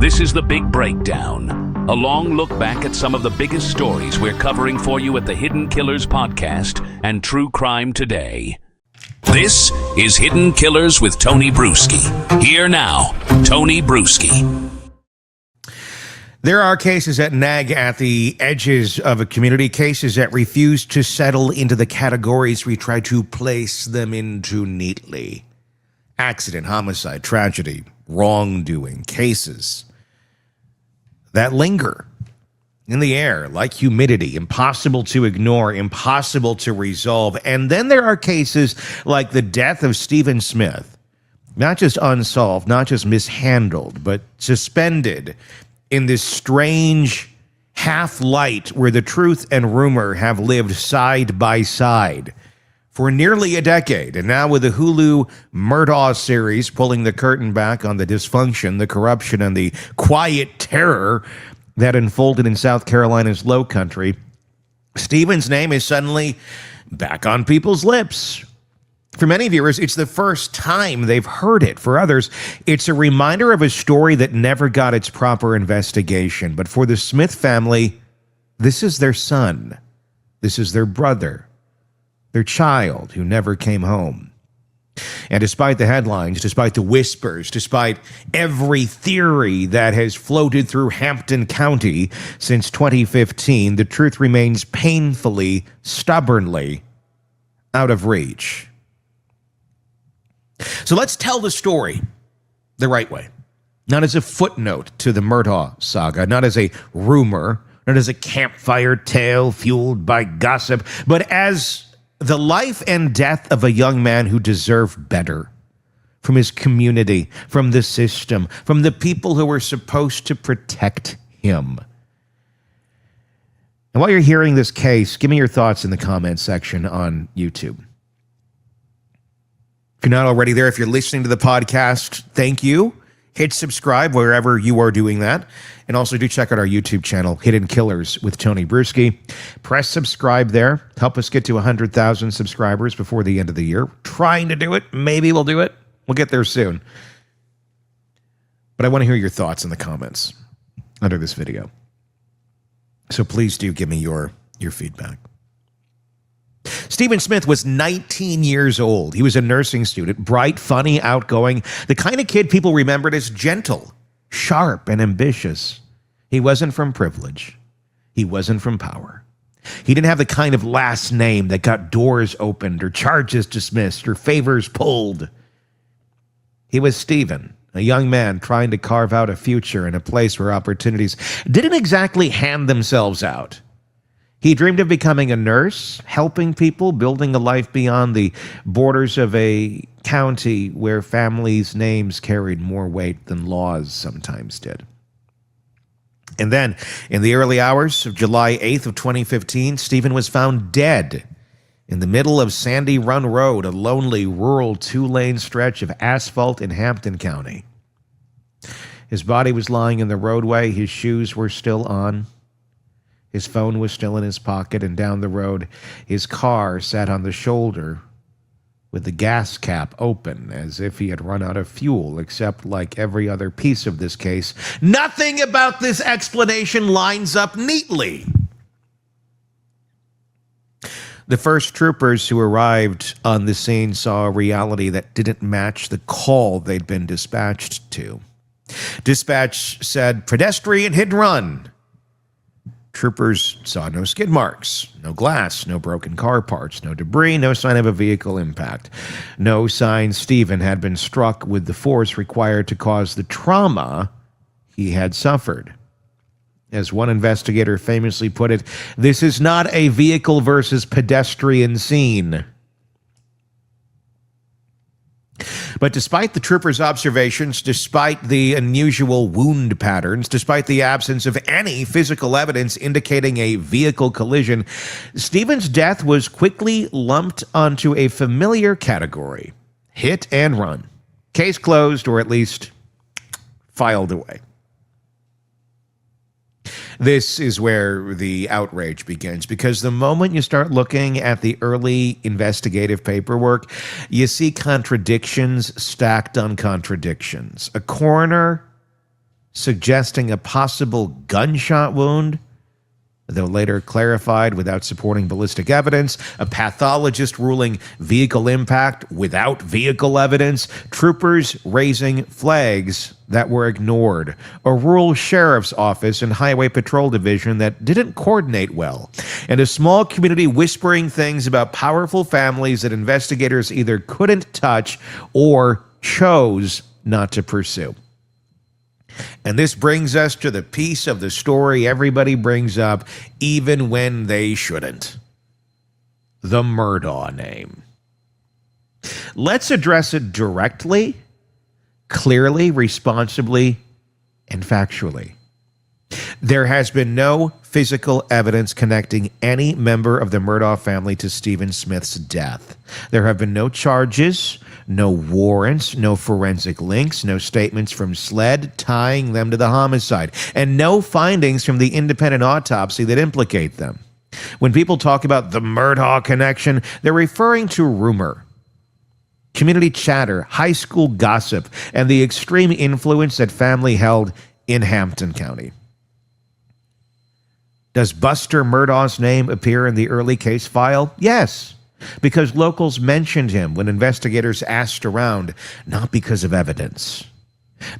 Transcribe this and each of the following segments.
This is The Big Breakdown, a long look back at some of the biggest stories we're covering for you at the Hidden Killers podcast and True Crime Today. This is Hidden Killers with Tony Brueski. Here now, Tony Brueski. There are cases that nag at the edges of a community, cases that refuse to settle into the categories we try to place them into neatly. Accident, homicide, tragedy, wrongdoing, cases that linger in the air like humidity, impossible to ignore, impossible to resolve. And then there are cases like the death of Stephen Smith, not just unsolved, not just mishandled, but suspended in this strange half-light where the truth and rumor have lived side by side for nearly a decade. And now with the Hulu Murdaugh series pulling the curtain back on the dysfunction, the corruption, and the quiet terror that unfolded in South Carolina's Low Country, Stephen's name is suddenly back on people's lips. For many viewers, it's the first time they've heard it. For others, it's a reminder of a story that never got its proper investigation. But for the Smith family, this is their son. This is their brother, their child who never came home. And despite the headlines, despite the whispers, despite every theory that has floated through Hampton County since 2015, the truth remains painfully, stubbornly out of reach. So let's tell the story the right way. Not as a footnote to the Murdaugh saga, not as a rumor, not as a campfire tale fueled by gossip, but as the life and death of a young man who deserved better from his community, from the system, from the people who were supposed to protect him. And while you're hearing this case, give me your thoughts in the comments section on YouTube. If you're not already there, if you're listening to the podcast, thank you. Hit subscribe wherever you are doing that. And also do check out our YouTube channel, Hidden Killers with Tony Brueski. Press subscribe there. Help us get to 100,000 subscribers before the end of the year. Trying to do it. Maybe we'll do it. We'll get there soon. But I want to hear your thoughts in the comments under this video. So please do give me your feedback. Stephen Smith was 19 years old. He was a nursing student, bright, funny, outgoing, the kind of kid people remembered as gentle, sharp, and ambitious. He wasn't from privilege. He wasn't from power. He didn't have the kind of last name that got doors opened or charges dismissed or favors pulled. He was Stephen, a young man trying to carve out a future in a place where opportunities didn't exactly hand themselves out. He dreamed of becoming a nurse, helping people, building a life beyond the borders of a county where families' names carried more weight than laws sometimes did. And then, in the early hours of July 8th of 2015, Stephen was found dead in the middle of Sandy Run Road, a lonely, rural two-lane stretch of asphalt in Hampton County. His body was lying in the roadway. His shoes were still on. His phone was still in his pocket, and down the road, his car sat on the shoulder with the gas cap open as if he had run out of fuel, except like every other piece of this case, nothing about this explanation lines up neatly. The first troopers who arrived on the scene saw a reality that didn't match the call they'd been dispatched to. Dispatch said, pedestrian hit and run. Troopers saw no skid marks, no glass, no broken car parts, no debris, no sign of a vehicle impact. No sign Stephen had been struck with the force required to cause the trauma he had suffered. As one investigator famously put it, this is not a vehicle versus pedestrian scene. But despite the troopers' observations, despite the unusual wound patterns, despite the absence of any physical evidence indicating a vehicle collision, Stephen's death was quickly lumped onto a familiar category: hit and run. Case closed, or at least filed away. This is where the outrage begins, because the moment you start looking at the early investigative paperwork, you see contradictions stacked on contradictions. A coroner suggesting a possible gunshot wound, though later clarified without supporting ballistic evidence, a pathologist ruling vehicle impact without vehicle evidence, troopers raising flags that were ignored, a rural sheriff's office and highway patrol division that didn't coordinate well, and a small community whispering things about powerful families that investigators either couldn't touch or chose not to pursue. And this brings us to the piece of the story everybody brings up, even when they shouldn't. The Murdaugh name. Let's address it directly, clearly, responsibly, and factually. There has been no physical evidence connecting any member of the Murdaugh family to Stephen Smith's death. There have been no charges, no warrants, no forensic links, no statements from SLED tying them to the homicide, and no findings from the independent autopsy that implicate them. When people talk about the Murdaugh connection, they're referring to rumor, community chatter, high school gossip, and the extreme influence that family held in Hampton County. Does Buster Murdaugh's name appear in the early case file? Yes, because locals mentioned him when investigators asked around, not because of evidence.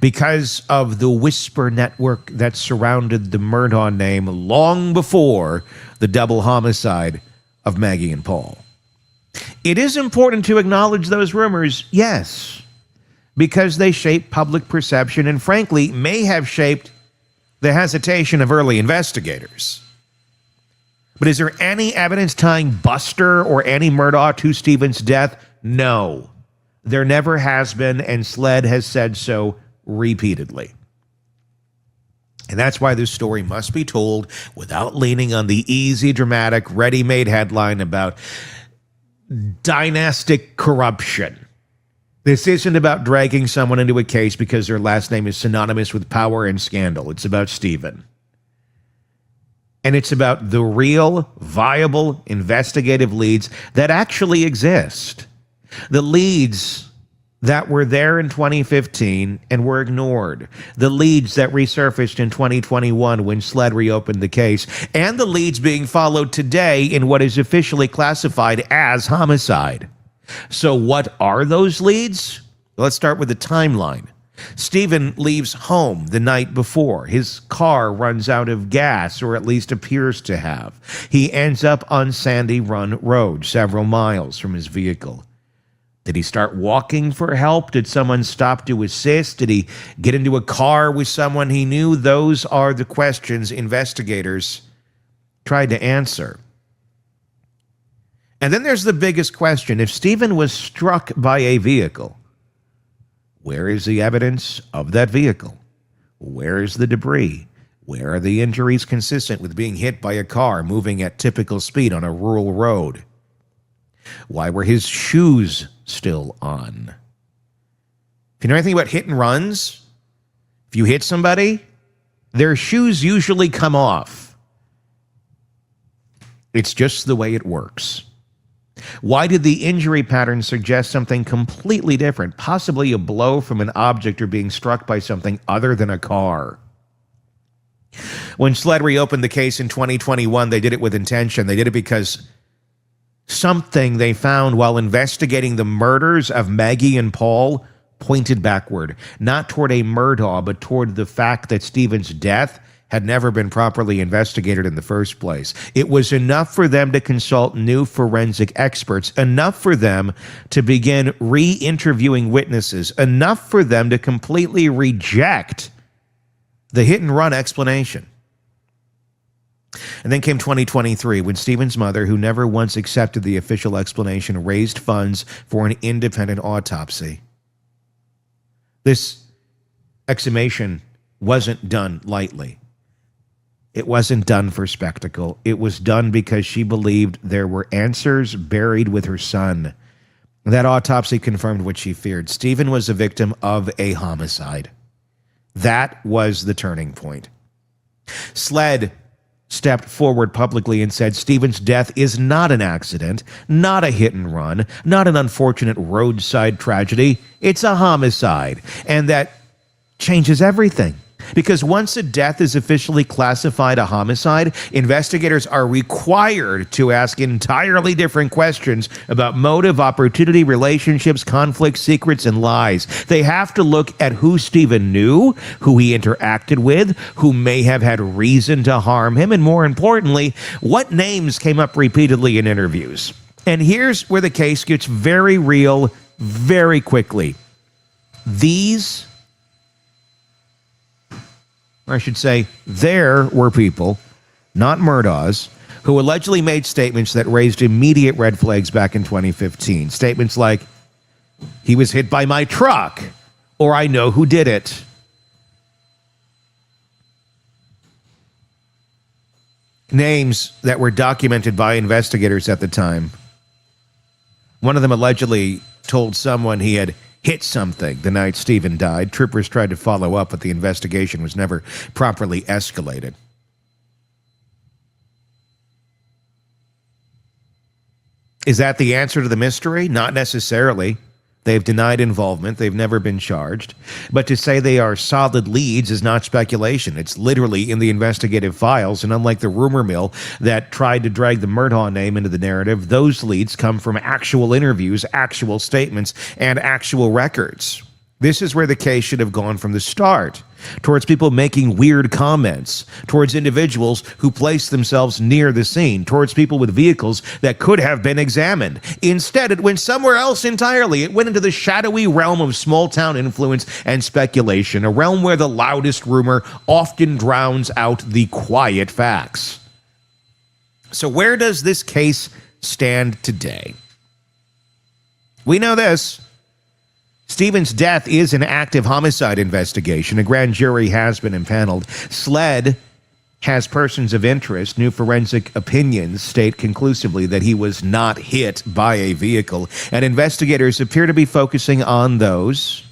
Because of the whisper network that surrounded the Murdaugh name long before the double homicide of Maggie and Paul. It is important to acknowledge those rumors, yes, because they shape public perception and frankly may have shaped the hesitation of early investigators. But is there any evidence tying Buster or Annie Murdaugh to Stephen's death? No. There never has been, and SLED has said so repeatedly. And that's why this story must be told without leaning on the easy, dramatic, ready-made headline about dynastic corruption. This isn't about dragging someone into a case because their last name is synonymous with power and scandal. It's about Stephen. And it's about the real, viable, investigative leads that actually exist. The leads that were there in 2015 and were ignored. The leads that resurfaced in 2021 when SLED reopened the case. And the leads being followed today in what is officially classified as homicide. So what are those leads? Let's start with the timeline. Stephen leaves home the night before. His car runs out of gas, or at least appears to have. He ends up on Sandy Run Road, several miles from his vehicle. Did he start walking for help? Did someone stop to assist? Did he get into a car with someone he knew? Those are the questions investigators tried to answer. And then there's the biggest question. If Stephen was struck by a vehicle, where is the evidence of that vehicle? Where is the debris? Where are the injuries consistent with being hit by a car moving at typical speed on a rural road? Why were his shoes still on? If you know anything about hit and runs, if you hit somebody, their shoes usually come off. It's just the way it works. Why did the injury pattern suggest something completely different, possibly a blow from an object or being struck by something other than a car? When SLED reopened the case in 2021, they did it with intention. They did it because something they found while investigating the murders of Maggie and Paul pointed backward, not toward a Murdaugh, but toward the fact that Stephen's death had never been properly investigated in the first place. It was enough for them to consult new forensic experts, enough for them to begin re-interviewing witnesses, enough for them to completely reject the hit-and-run explanation. And then came 2023, when Stephen's mother, who never once accepted the official explanation, raised funds for an independent autopsy. This exhumation wasn't done lightly. It wasn't done for spectacle. It was done because she believed there were answers buried with her son. That autopsy confirmed what she feared. Stephen was a victim of a homicide. That was the turning point. SLED stepped forward publicly and said Stephen's death is not an accident, not a hit and run, not an unfortunate roadside tragedy. It's a homicide. And that changes everything. Because once a death is officially classified a homicide, investigators are required to ask entirely different questions about motive, opportunity, relationships, conflicts, secrets, and lies. They have to look at who Stephen knew, who he interacted with, who may have had reason to harm him, and more importantly, what names came up repeatedly in interviews. And here's where the case gets very real very quickly. There were people, not Murdaughs, who allegedly made statements that raised immediate red flags back in 2015. Statements like, "He was hit by my truck," or "I know who did it." Names that were documented by investigators at the time. One of them allegedly told someone he had hit something the night Stephen died. Troopers tried to follow up, but the investigation was never properly escalated. Is that the answer to the mystery? Not necessarily. They've denied involvement. They've never been charged. But to say they are solid leads is not speculation. It's literally in the investigative files. And unlike the rumor mill that tried to drag the Murdaugh name into the narrative, those leads come from actual interviews, actual statements, and actual records. This is where the case should have gone from the start, towards people making weird comments, towards individuals who placed themselves near the scene, towards people with vehicles that could have been examined. Instead, it went somewhere else entirely. It went into the shadowy realm of small-town influence and speculation, a realm where the loudest rumor often drowns out the quiet facts. So where does this case stand today? We know this. Stephen's death is an active homicide investigation. A grand jury has been impaneled. SLED has persons of interest. New forensic opinions state conclusively that he was not hit by a vehicle, and investigators appear to be focusing on those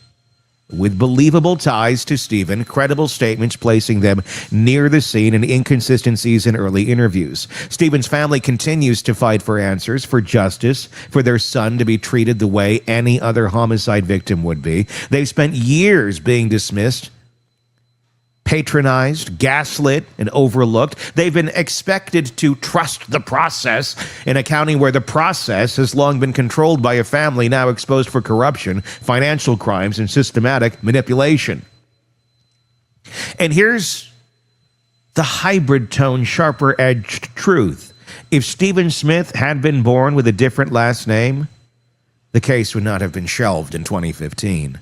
with believable ties to Stephen, credible statements placing them near the scene, and inconsistencies in early interviews. Stephen's family continues to fight for answers, for justice, for their son to be treated the way any other homicide victim would be. They've spent years being dismissed, patronized, gaslit, and overlooked. They've been expected to trust the process in a county where the process has long been controlled by a family now exposed for corruption, financial crimes, and systematic manipulation. And here's the hybrid tone, sharper-edged truth. If Stephen Smith had been born with a different last name, the case would not have been shelved in 2015.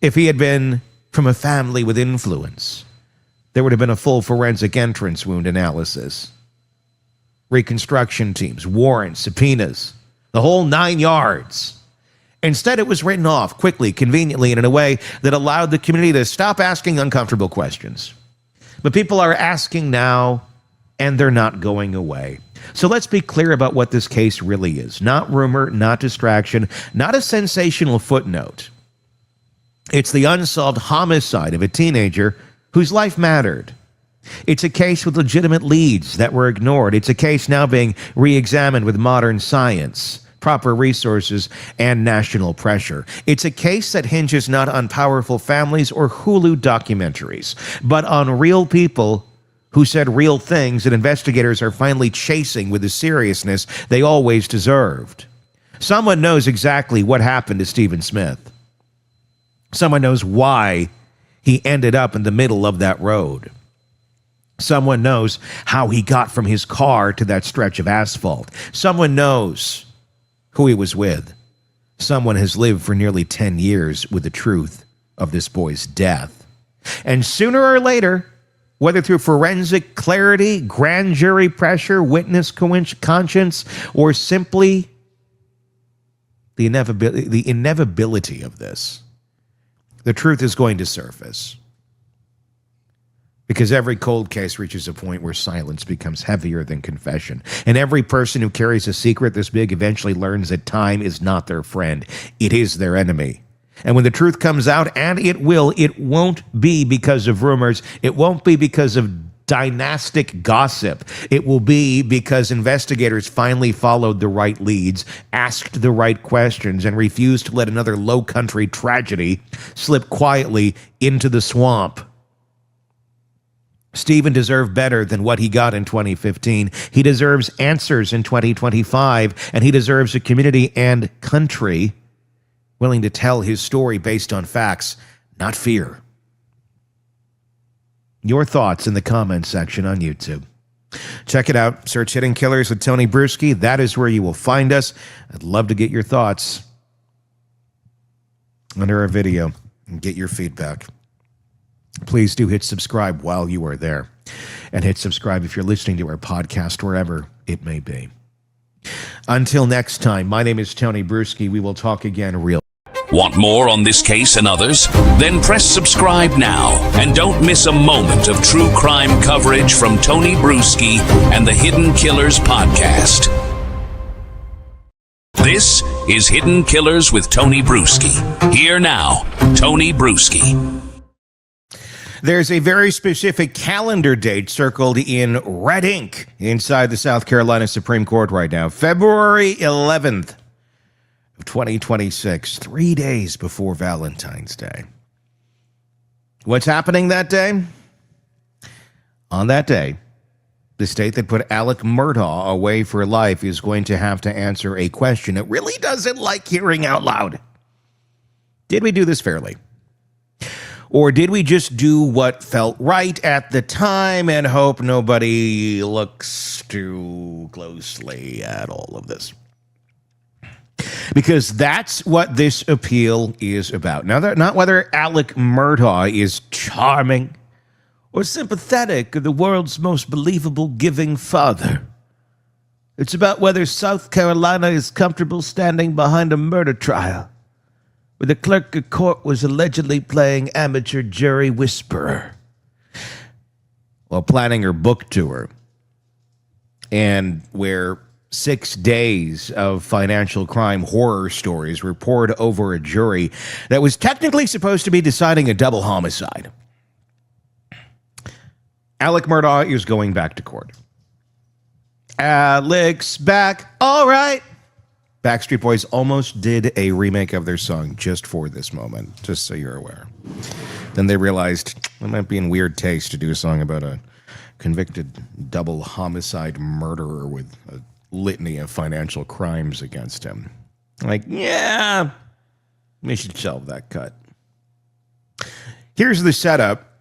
If he had been from a family with influence, there would have been a full forensic entrance wound analysis, reconstruction teams, warrants, subpoenas, the whole 9 yards. Instead, it was written off quickly, conveniently, and in a way that allowed the community to stop asking uncomfortable questions. But people are asking now, and they're not going away. So let's be clear about what this case really is. Not rumor, not distraction, not a sensational footnote. It's the unsolved homicide of a teenager whose life mattered. It's a case with legitimate leads that were ignored. It's a case now being re-examined with modern science, proper resources, and national pressure. It's a case that hinges not on powerful families or Hulu documentaries, but on real people who said real things that investigators are finally chasing with the seriousness they always deserved. Someone knows exactly what happened to Stephen Smith. Someone knows why he ended up in the middle of that road. Someone knows how he got from his car to that stretch of asphalt. Someone knows who he was with. Someone has lived for nearly 10 years with the truth of this boy's death. And sooner or later, whether through forensic clarity, grand jury pressure, witness conscience, or simply the inevitability of this, the truth is going to surface. Because every cold case reaches a point where silence becomes heavier than confession. And every person who carries a secret this big eventually learns that time is not their friend. It is their enemy. And when the truth comes out, and it will, it won't be because of rumors. It won't be because of dynastic gossip. It will be because investigators finally followed the right leads, asked the right questions, and refused to let another low-country tragedy slip quietly into the swamp. Stephen deserved better than what he got in 2015. He deserves answers in 2025, and he deserves a community and country willing to tell his story based on facts, not fear. Your thoughts in the comments section on YouTube. Check it out. Search Hidden Killers with Tony Brueski. That is where you will find us. I'd love to get your thoughts under our video and get your feedback. Please do hit subscribe while you are there. And hit subscribe if you're listening to our podcast, wherever it may be. Until next time, my name is Tony Brueski. We will talk again real. Want more on this case and others? Then press subscribe now and don't miss a moment of true crime coverage from Tony Brueski and the Hidden Killers podcast. This is Hidden Killers with Tony Brueski. Here now, Tony Brueski. There's a very specific calendar date circled in red ink inside the South Carolina Supreme Court right now. February 11th of 2026, 3 days before Valentine's Day. What's happening that day? On that day, the state that put Alec Murdaugh away for life is going to have to answer a question it really doesn't like hearing out loud. Did we do this fairly? Or did we just do what felt right at the time and hope nobody looks too closely at all of this? Because that's what this appeal is about. Now, not whether Alec Murdaugh is charming or sympathetic or the world's most believable giving father. It's about whether South Carolina is comfortable standing behind a murder trial where the clerk of court was allegedly playing amateur jury whisperer while planning her book tour, and where 6 days of financial crime horror stories were poured over a jury that was technically supposed to be deciding a double homicide. Alec Murdaugh is going back to court. Alec's back, all right. Backstreet Boys almost did a remake of their song just for this moment, just so you're aware. Then they realized it might be in weird taste to do a song about a convicted double homicide murderer with a litany of financial crimes against him. Like, yeah, we should shelve that cut. Here's the setup,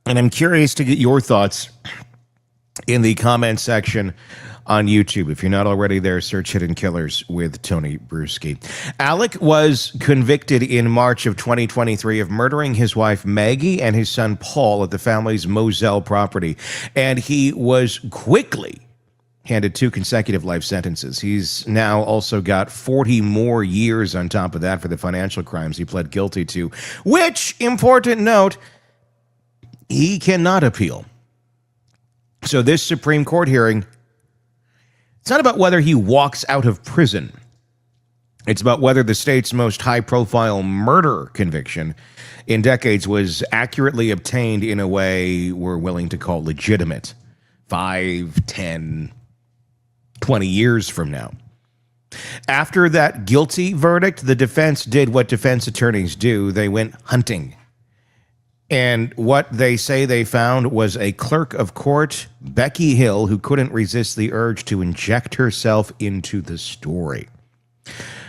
and I'm curious to get your thoughts in the comment section on YouTube. If you're not already there, search Hidden Killers with Tony Brueski. Alec was convicted in March of 2023 of murdering his wife Maggie and his son Paul at the family's Moselle property, and he was quickly handed 2 consecutive life sentences. He's now also got 40 more years on top of that for the financial crimes he pled guilty to, which, important note, he cannot appeal. So this Supreme Court hearing, it's not about whether he walks out of prison. It's about whether the state's most high-profile murder conviction in decades was accurately obtained in a way we're willing to call legitimate 5, 10, 20 years from now. After that guilty verdict, the defense did what defense attorneys do. They went hunting. And what they say they found was a clerk of court, Becky Hill, who couldn't resist the urge to inject herself into the story.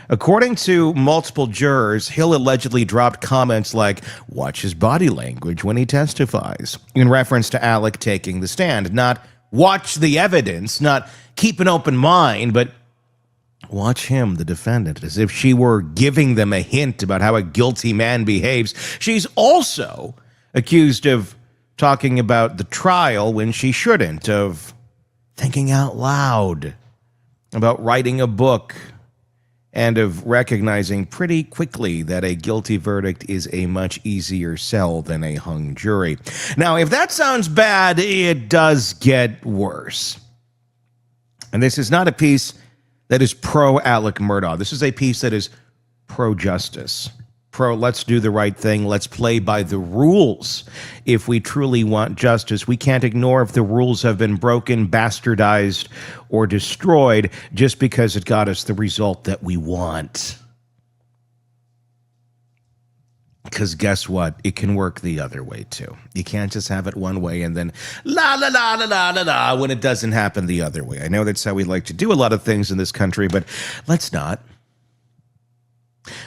According to multiple jurors, Hill allegedly dropped comments like, "Watch his body language when he testifies," in reference to Alec taking the stand. Not watch the evidence, not keep an open mind, but watch him, the defendant, as if she were giving them a hint about how a guilty man behaves. She's also accused of talking about the trial when she shouldn't, of thinking out loud, about writing a book, and of recognizing pretty quickly that a guilty verdict is a much easier sell than a hung jury. Now, if that sounds bad, it does get worse. And this is not a piece that is pro-Alec Murdaugh. This is a piece that is pro-justice. Let's do the right thing. Let's play by the rules. If we truly want justice, we can't ignore if the rules have been broken, bastardized, or destroyed just because it got us the result that we want. Because guess what? It can work the other way, too. You can't just have it one way and then la, la, la, la, la, la, la, when it doesn't happen the other way. I know that's how we like to do a lot of things in this country, but let's not.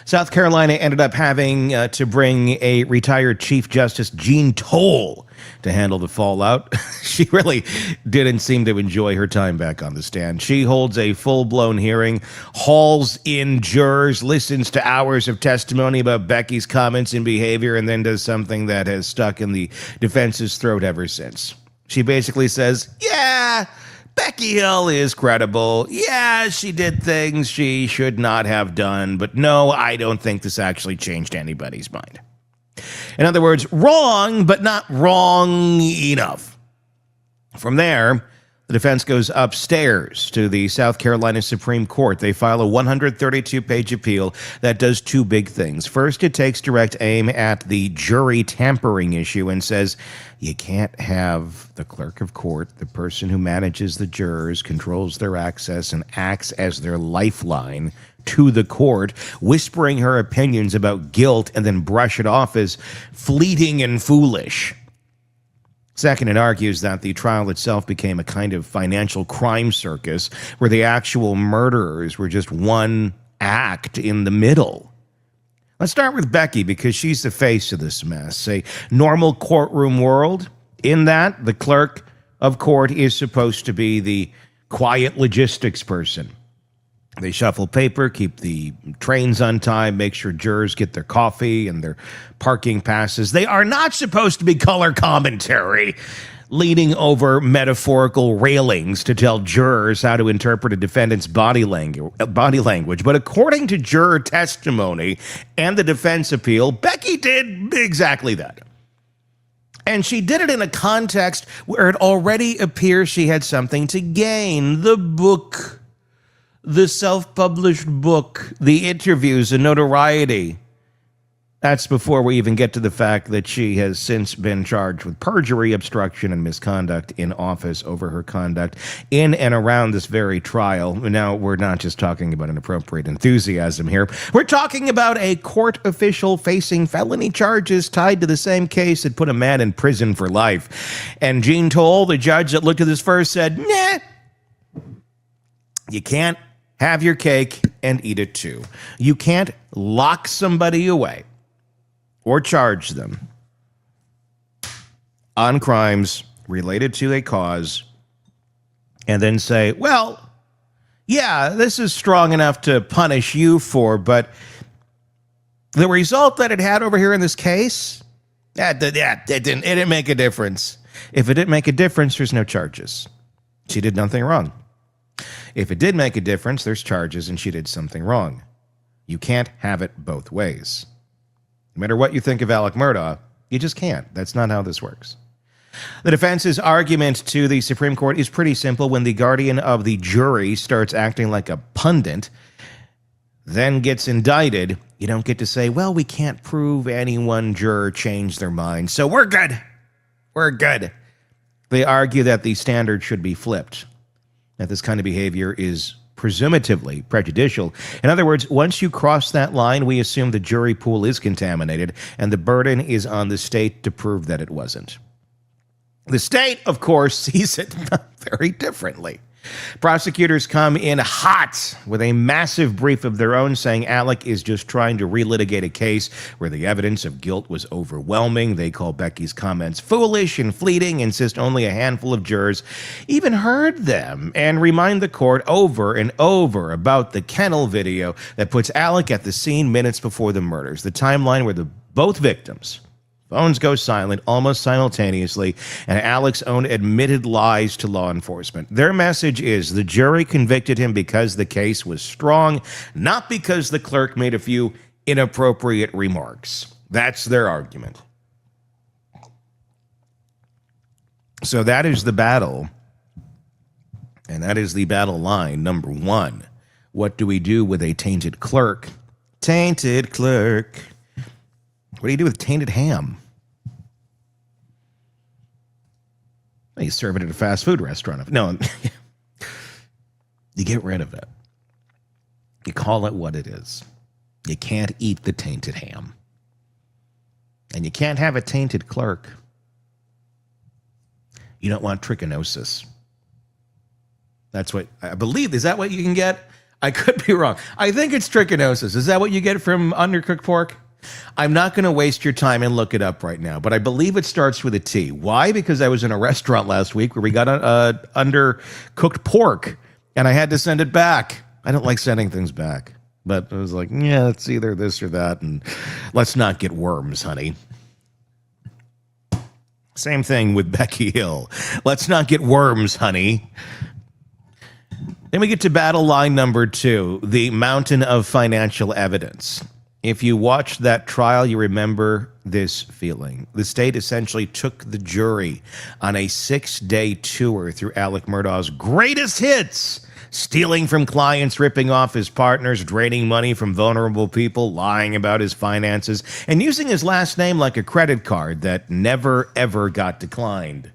South Carolina ended up having to bring a retired Chief Justice Jean Toll to handle the fallout. She really didn't seem to enjoy her time back on the stand. She holds a full-blown hearing, hauls in jurors, listens to hours of testimony about Becky's comments and behavior, and then does something that has stuck in the defense's throat ever since. She basically says, yeah, Becky Hill is credible. Yeah, she did things she should not have done, but no, I don't think this actually changed anybody's mind. In other words, wrong, but not wrong enough. From there, the defense goes upstairs to the South Carolina Supreme Court. They file a 132-page appeal that does two big things. First, it takes direct aim at the jury tampering issue and says you can't have the clerk of court, the person who manages the jurors, controls their access, and acts as their lifeline to the court, whispering her opinions about guilt and then brush it off as fleeting and foolish. Second, it argues that the trial itself became a kind of financial crime circus where the actual murderers were just one act in the middle. Let's start with Becky because she's the face of this mess. A normal courtroom world, in that the clerk of court is supposed to be the quiet logistics person. They shuffle paper, keep the trains on time, make sure jurors get their coffee and their parking passes. They are not supposed to be color commentary, leaning over metaphorical railings to tell jurors how to interpret a defendant's body language. But according to juror testimony and the defense appeal, Becky did exactly that. And she did it in a context where it already appears she had something to gain. The book. The self-published book, the interviews, the notoriety. That's before we even get to the fact that she has since been charged with perjury, obstruction, and misconduct in office over her conduct in and around this very trial. Now, we're not just talking about inappropriate enthusiasm here. We're talking about a court official facing felony charges tied to the same case that put a man in prison for life. And Jean Toll, the judge that looked at this first, said, nah, you can't have your cake and eat it too. You can't lock somebody away or charge them on crimes related to a cause and then say, well, yeah, this is strong enough to punish you for, but the result that it had over here in this case, it didn't make a difference. If it didn't make a difference, there's no charges. She did nothing wrong. If it did make a difference, there's charges and she did something wrong. You can't have it both ways. No matter what you think of Alec Murdaugh, you just can't. That's not how this works. The defense's argument to the Supreme Court is pretty simple. When the guardian of the jury starts acting like a pundit, then gets indicted, you don't get to say, well, we can't prove any one juror changed their mind, so we're good. We're good. They argue that the standard should be flipped, that this kind of behavior is presumptively prejudicial. In other words, once you cross that line, we assume the jury pool is contaminated, and the burden is on the state to prove that it wasn't. The state, of course, sees it very differently. Prosecutors come in hot with a massive brief of their own saying Alec is just trying to relitigate a case where the evidence of guilt was overwhelming. They call Becky's comments foolish and fleeting, insist only a handful of jurors even heard them, and remind the court over and over about the kennel video that puts Alec at the scene minutes before the murders, the timeline where both victims' phones go silent almost simultaneously, and Alec's own admitted lies to law enforcement. Their message is the jury convicted him because the case was strong, not because the clerk made a few inappropriate remarks. That's their argument. So that is the battle, and that is the battle line number one. What do we do with a tainted clerk? Tainted clerk. What do you do with tainted ham? You serve it at a fast food restaurant. No, you get rid of it. You call it what it is. You can't eat the tainted ham. And you can't have a tainted clerk. You don't want trichinosis. That's what I believe. Is that what you can get? I could be wrong. I think it's trichinosis. Is that what you get from undercooked pork? I'm not going to waste your time and look it up right now, but I believe it starts with a T. Why? Because I was in a restaurant last week where we got undercooked pork, and I had to send it back. I don't like sending things back, but I was like, yeah, it's either this or that, and let's not get worms, honey. Same thing with Becky Hill. Let's not get worms, honey. Then we get to battle line number 2, the mountain of financial evidence. If you watched that trial, you remember this feeling. The state essentially took the jury on a 6-day tour through Alec Murdaugh's greatest hits, stealing from clients, ripping off his partners, draining money from vulnerable people, lying about his finances, and using his last name like a credit card that never, ever got declined.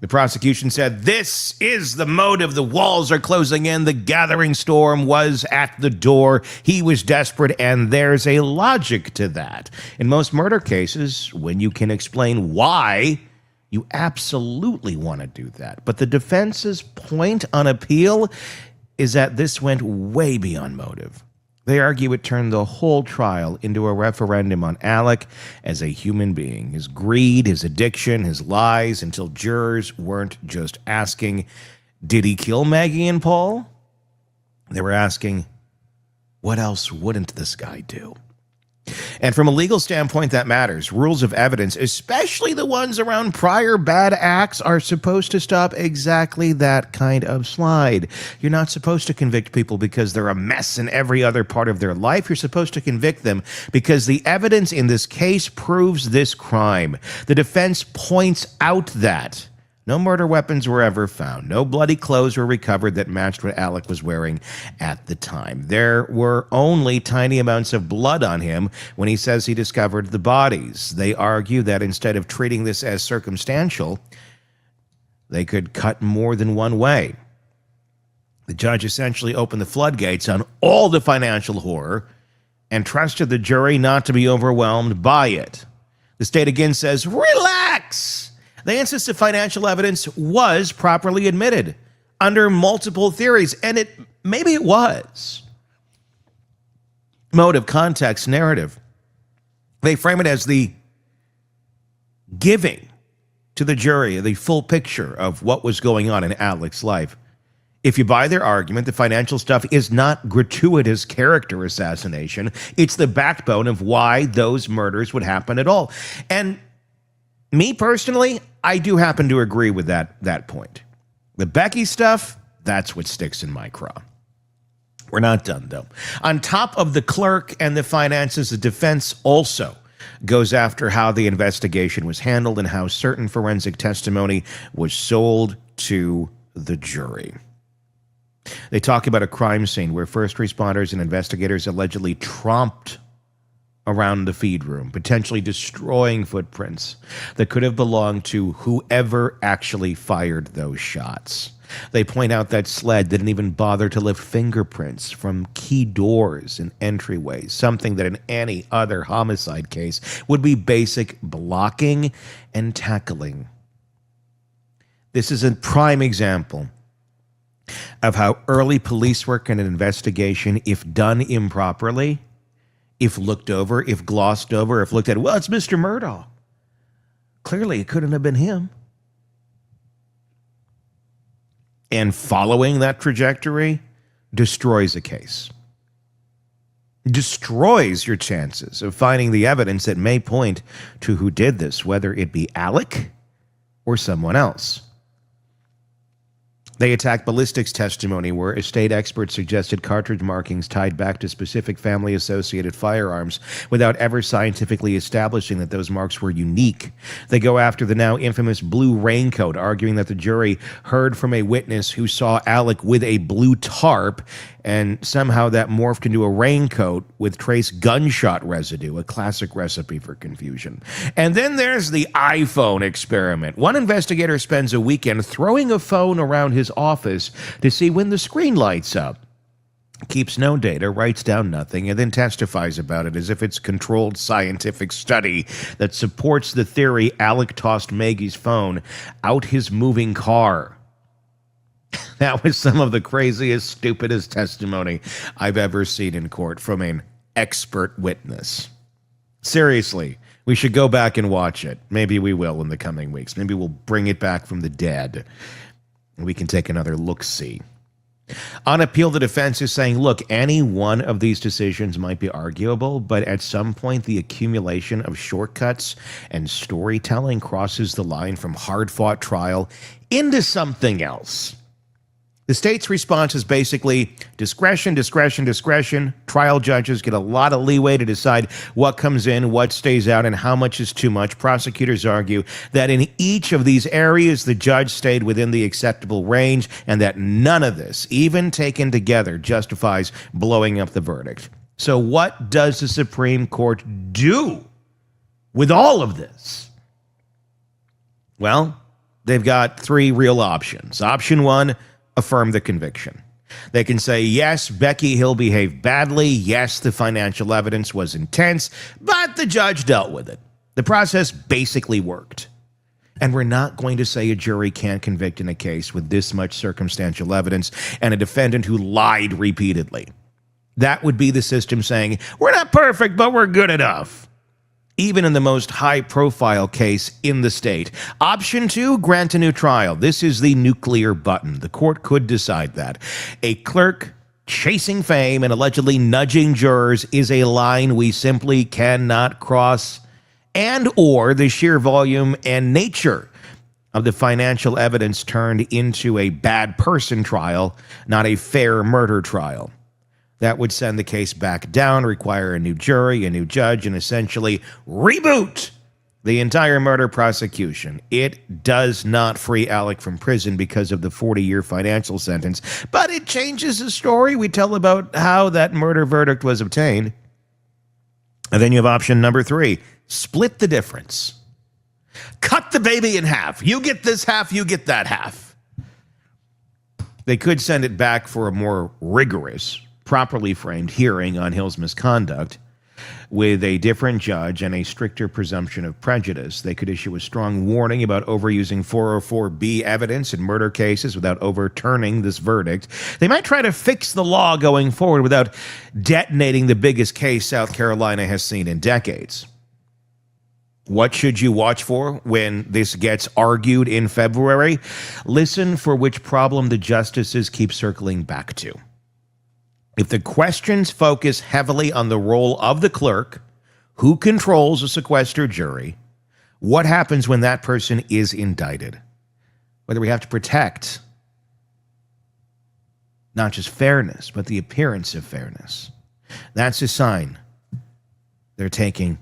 The prosecution said, this is the motive. The walls are closing in. The gathering storm was at the door. He was desperate, and there's a logic to that. In most murder cases, when you can explain why, you absolutely want to do that. But the defense's point on appeal is that this went way beyond motive. They argue it turned the whole trial into a referendum on Alec as a human being, his greed, his addiction, his lies, until jurors weren't just asking, did he kill Maggie and Paul? They were asking, what else wouldn't this guy do? And from a legal standpoint, that matters. Rules of evidence, especially the ones around prior bad acts, are supposed to stop exactly that kind of slide. You're not supposed to convict people because they're a mess in every other part of their life. You're supposed to convict them because the evidence in this case proves this crime. The defense points out that no murder weapons were ever found. No bloody clothes were recovered that matched what Alec was wearing at the time. There were only tiny amounts of blood on him when he says he discovered the bodies. They argue that instead of treating this as circumstantial, they could cut more than one way. The judge essentially opened the floodgates on all the financial horror and trusted the jury not to be overwhelmed by it. The state again says, relax! They insist that financial evidence was properly admitted under multiple theories, and maybe it was. Motive, context, narrative. They frame it as the giving to the jury the full picture of what was going on in Alec's life. If you buy their argument, the financial stuff is not gratuitous character assassination. It's the backbone of why those murders would happen at all. And me personally, I do happen to agree with that point. The Becky stuff, that's what sticks in my craw. We're not done, though. On top of the clerk and the finances, the defense also goes after how the investigation was handled and how certain forensic testimony was sold to the jury. They talk about a crime scene where first responders and investigators allegedly tromped around the feed room, potentially destroying footprints that could have belonged to whoever actually fired those shots. They point out that sled didn't even bother to lift fingerprints from key doors and entryways, something that in any other homicide case would be basic blocking and tackling. This is a prime example of how early police work and an investigation, if done improperly, if looked over, if glossed over, if looked at, well, it's Mr. Murdaugh. Clearly, it couldn't have been him. And following that trajectory destroys a case. Destroys your chances of finding the evidence that may point to who did this, whether it be Alec or someone else. They attacked ballistics testimony where estate experts suggested cartridge markings tied back to specific family-associated firearms without ever scientifically establishing that those marks were unique. They go after the now infamous blue raincoat, arguing that the jury heard from a witness who saw Alec with a blue tarp, and somehow that morphed into a raincoat with trace gunshot residue, a classic recipe for confusion. And then there's the iPhone experiment. One investigator spends a weekend throwing a phone around his office to see when the screen lights up. keeps no data, writes down nothing, and then testifies about it as if it's a controlled scientific study that supports the theory Alec tossed Maggie's phone out his moving car. That was some of the craziest, stupidest testimony I've ever seen in court from an expert witness. Seriously, we should go back and watch it. Maybe we will in the coming weeks. Maybe we'll bring it back from the dead. We can take another look-see. On appeal, the defense is saying, look, any one of these decisions might be arguable, but at some point the accumulation of shortcuts and storytelling crosses the line from hard-fought trial into something else. The state's response is basically discretion, discretion, discretion. Trial judges get a lot of leeway to decide what comes in, what stays out, and how much is too much. Prosecutors argue that in each of these areas, the judge stayed within the acceptable range and that none of this, even taken together, justifies blowing up the verdict. So what does the Supreme Court do with all of this? Well, they've got three real options. Option one, affirm the conviction. They can say, yes, Becky Hill behaved badly. Yes, the financial evidence was intense, but the judge dealt with it. The process basically worked. And we're not going to say a jury can't convict in a case with this much circumstantial evidence and a defendant who lied repeatedly. That would be the system saying, we're not perfect, but we're good enough. Even in the most high-profile case in the state. Option two, grant a new trial. This is the nuclear button. The court could decide that. A clerk chasing fame and allegedly nudging jurors is a line we simply cannot cross, and or the sheer volume and nature of the financial evidence turned into a bad person trial, not a fair murder trial. That would send the case back down, require a new jury, a new judge, and essentially reboot the entire murder prosecution. It does not free Alec from prison because of the 40-year financial sentence, but it changes the story we tell about how that murder verdict was obtained. And then you have option number three, split the difference. Cut the baby in half. You get this half, you get that half. They could send it back for a more rigorous, properly framed hearing on Hill's misconduct with a different judge and a stricter presumption of prejudice. They could issue a strong warning about overusing 404B evidence in murder cases without overturning this verdict. They might try to fix the law going forward without detonating the biggest case South Carolina has seen in decades. What should you watch for when this gets argued in February? Listen for which problem the justices keep circling back to. If the questions focus heavily on the role of the clerk, who controls a sequestered jury, what happens when that person is indicted? Whether we have to protect not just fairness, but the appearance of fairness. That's a sign they're taking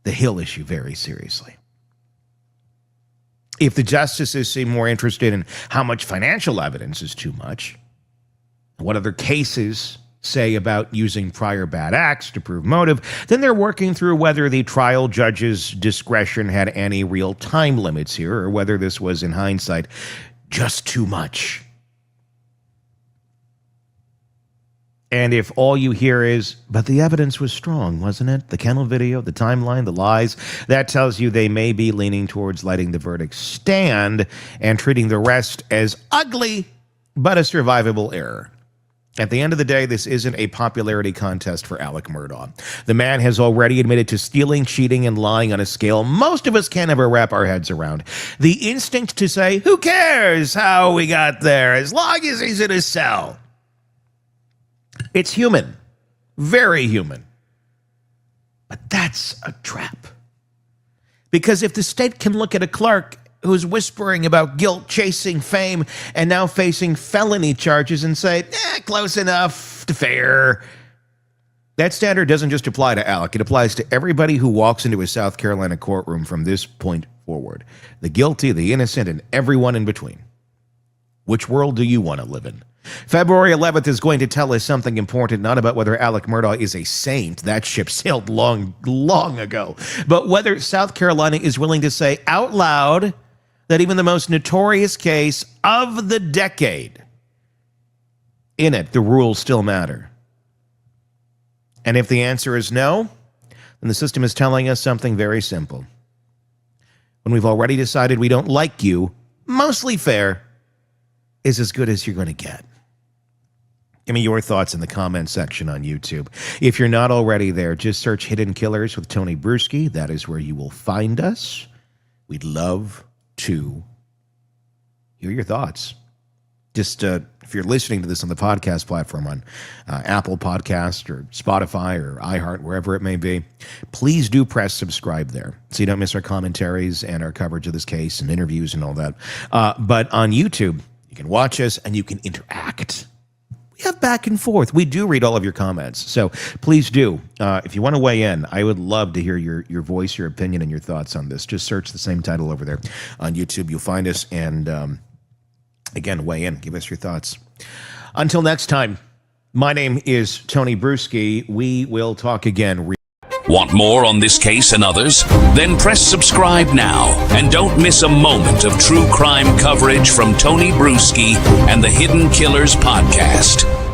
the Hill issue very seriously. If the justices seem more interested in how much financial evidence is too much, what other cases say about using prior bad acts to prove motive, then they're working through whether the trial judge's discretion had any real time limits here, or whether this was, in hindsight, just too much. And if all you hear is, but the evidence was strong, wasn't it? The kennel video, the timeline, the lies, that tells you they may be leaning towards letting the verdict stand and treating the rest as ugly, but a survivable error. At the end of the day, this isn't a popularity contest for Alec Murdaugh. The man has already admitted to stealing, cheating, and lying on a scale most of us can't ever wrap our heads around. The instinct to say, who cares how we got there, as long as he's in his cell. It's human. Very human. But that's a trap. Because if the state can look at a clerk who's whispering about guilt, chasing fame, and now facing felony charges and say, close enough to fair. That standard doesn't just apply to Alec. It applies to everybody who walks into a South Carolina courtroom from this point forward. The guilty, the innocent, and everyone in between. Which world do you want to live in? February 11th is going to tell us something important, not about whether Alec Murdaugh is a saint. That ship sailed long, long ago. But whether South Carolina is willing to say out loud that even the most notorious case of the decade in it, the rules still matter? And if the answer is no, then the system is telling us something very simple. When we've already decided we don't like you, mostly fair is as good as you're going to get. Give me your thoughts in the comment section on YouTube. If you're not already there, just search Hidden Killers with Tony Brueski. That is where you will find us. We'd love to hear your thoughts. Just if you're listening to this on the podcast platform on Apple Podcast or Spotify or iHeart, wherever it may be, please do press subscribe there so you don't miss our commentaries and our coverage of this case and interviews and all that. But on YouTube, you can watch us and you can interact. We have back and forth. We do read all of your comments. So please do. If you want to weigh in, I would love to hear your voice, your opinion, and your thoughts on this. Just search the same title over there on YouTube. You'll find us. And again, weigh in. Give us your thoughts. Until next time, my name is Tony Brueski. We will talk again. Want more on this case and others? Then press subscribe now and don't miss a moment of true crime coverage from Tony Brueski and the Hidden Killers podcast.